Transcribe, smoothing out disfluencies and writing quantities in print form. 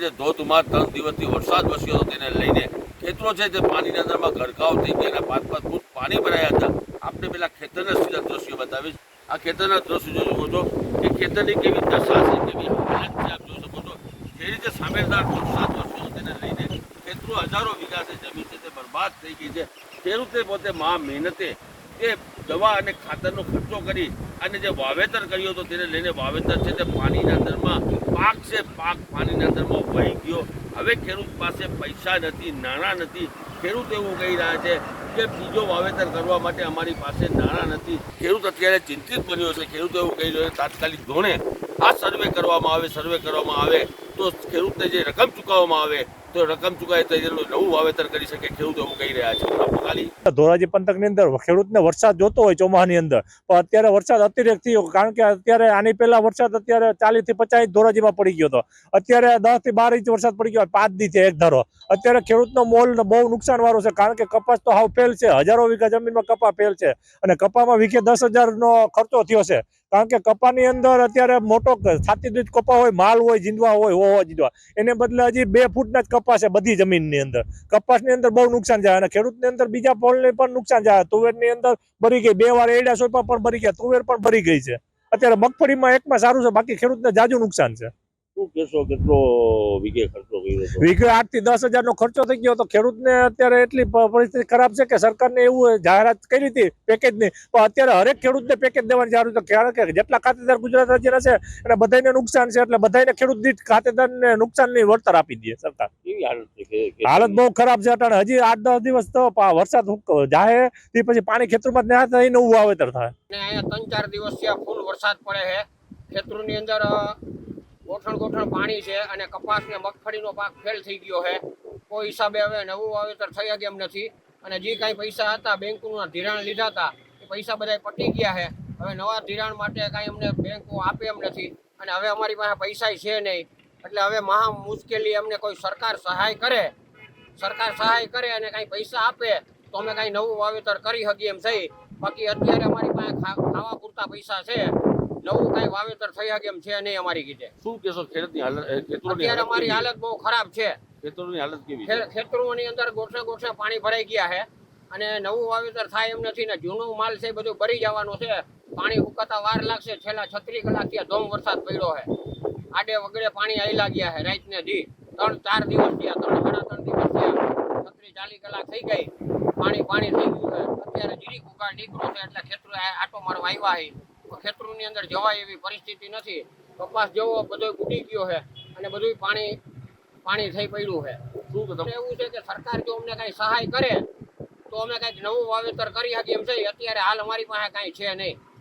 જે ધોધમાર 3 દિવસથી વરસાદ વરસ્યો હતો તેને લઈને ખેતરો છે તે પાણીની અંદરમાં ગરકાવ થઈ ગયા, 5-5 ફૂટ પાણી ભરાયા હતા. આપણે પેલા ખેતરના સીધા દ્રશ્યો બતાવીશ. આ ખેતરના દ્રશ્યો જોઈ શકો છો કે ખેતરની કેવી દશા છે, કેવી હાલત છે, આપ જોઈ શકો છો. જે રીતે સામેલદાર વરસાદ વરસ્યો તેને લઈને ખેતરો હજારો વીઘા છે જમીન છે તે બરબાદ થઈ ગઈ છે. ખેડૂતે પોતે મહેનતે તે દવા અને ખાતરનો ખર્ચો કરી અને જે વાવેતર કર્યો હતો તેને લઈને વાવેતર છે તે પાણીના અંદરમાં પાક છે, પાક પાણીના અંદરમાં વહી ગયો. હવે ખેડૂત પાસે પૈસા નથી, નાણાં નથી. ખેડૂત એવું કહી રહ્યા છે કે બીજો વાવેતર કરવા માટે અમારી પાસે નાણાં નથી. ખેડૂત અત્યારે ચિંતિત બન્યો છે. ખેડૂત એવું કહી રહ્યો છે તાત્કાલિક ધોરણે આ સર્વે કરવામાં આવે તો ખેડૂતને જે રકમ ચૂકવવામાં આવે તો રકમ ચૂકાય તો એનું નવું વાવેતર કરી શકે. ખેડૂત એવું કહી રહ્યા છે. ધોરાજી પંથકની અંદર ખેડૂતને વરસાદ જોતો હોય ચોમાસાની અંદર, પણ અત્યારે વરસાદ અતિરેક થયો. કારણ કે અત્યારે આની પહેલા વરસાદ અત્યારે 40 થી 50 ઇંચ ધોરાજીમાં પડી ગયો હતો. અત્યારે 10 થી 12 ઇંચ વરસાદ પડી ગયો 5 દી થી એક ધારો. અત્યારે ખેડૂતનો મોલ બહુ નુકસાન વાળો છે. કારણ કે કપાસ તો હાવ ફેલ છે, હજારો વીઘા જમીનમાં કપા ફેલ છે અને કપામાં વીઘે 10,000 નો ખર્ચો થયો છે. કારણ કે કપાની અંદર અત્યારે મોટો છાતી દીઠ કપા હોય, માલ હોય, જીંદવા હોય, હોવા જીંદવા, એને બદલે હજી 2 ફૂટના જ કપા છે બધી જમીનની અંદર. કપાસની અંદર બહુ નુકસાન જાય અને ખેડૂતની અંદર બીજા ફળને પણ નુકસાન જાય. તુવેરની અંદર ભરી ગઈ, 2 વાર એડા સોપા પણ ભરી ગયા, તુવેર પણ ભરી ગઈ છે. અત્યારે મગફળીમાં એકમાં સારું છે, બાકી ખેડૂતને જાજુ નુકસાન છે. શું કહેશો, કેટલો વીઘે ખર્ચો કર્યો હતો? વીઘે 8 થી 10,000 નો ખર્ચો થઈ ગયો. તો ખેડૂતને અત્યારે એટલી પરિસ્થિતિ ખરાબ છે કે સરકારને એવું જાહેરાત કરી હતી પેકેજની, પણ અત્યારે હરેક ખેડૂતને પેકેજ દેવાની જરૂર છે. કારણ કે જેટલા ખાતેદાર ગુજરાત રાજ્યના છે એને બધાને નુકસાન છે, એટલે બધાને ખેડૂત દીઠ ખાતેદારને નુકસાનની વળતર આપી દે સરકાર. કેવી હાલત છે? હાલત બહુ ખરાબ છે. અટાણે હજી 8-10 દિવસ તો વરસાદ જાહે તે પછી પાણી ખેતરમાં જ ના થાય, નવું વાવેતર થાય. અહીંયા 3-4 દિવસથી ફૂલ વરસાદ પડે છે. ખેતરોની અંદર ગોઠણ પાણી છે અને કપાસ ને મગફળીનો પાક ફેલ થઈ ગયો છે. કોઈ હિસાબે હવે નવું વાવેતર થઈ શકે એમ નથી. અને જે કાંઈ પૈસા હતા બેંકોના ધિરાણ લીધા હતા એ પૈસા બધા પટી ગયા છે. હવે નવા ધિરાણ માટે કાંઈ અમને બેંકો આપે એમ નથી અને હવે અમારી પાસે પૈસા છે નહીં. એટલે હવે મહા મુશ્કેલી. અમને કોઈ સરકાર સહાય કરે અને કાંઈ પૈસા આપે તો અમે કાંઈ નવું વાવેતર કરી શકીએ એમ થઈ. બાકી અત્યારે અમારી પાસે ખાવા પૂરતા પૈસા છે, નવું કાંઈ વાવેતર થઈ શકે એમ છે નહીં અમારી કીધે. શું કહેશો ખેડૂતની હાલત? અત્યારે અમારી હાલત બહુ ખરાબ છે. ખેતરોની હાલત કેવી છે? ખેતરોની અંદર ગોઠે પાણી ભરાઈ ગયા છે અને નવું વાવેતર થાય એમ નથી ને જૂનો માલ છે બધું ભરી જવાનો છે. પાણી સુકાતા વાર લાગશે. છેલ્લા 36 કલાકથી ધોમ વરસાદ પડ્યો છે. આડે વગડે પાણી આયલા ગયા છે રાતને દી. 3-4 દિવસ થયા, 3-3.5 દિવસ થયા. 36-40 કલાક થઈ ગઈ, પાણી થઈ ગયું છે. અત્યારે જીરી ઉગાડ નીકળો છે એટલે ખેતરો આટો મારવા આવ્યા છે. ખેતરોની અંદર જવાય એવી પરિસ્થિતિ નથી. કપાસ જેવો બધો ઉડી ગયો છે અને બધું પાણી થઈ પડ્યું છે. શું એવું છે કે સરકાર જો અમને કાંઈ સહાય કરે તો અમે કાંઈક નવું વાવેતર કરી શકીએ એમ છે. અત્યારે હાલ અમારી પાસે કાંઈ છે નહીં.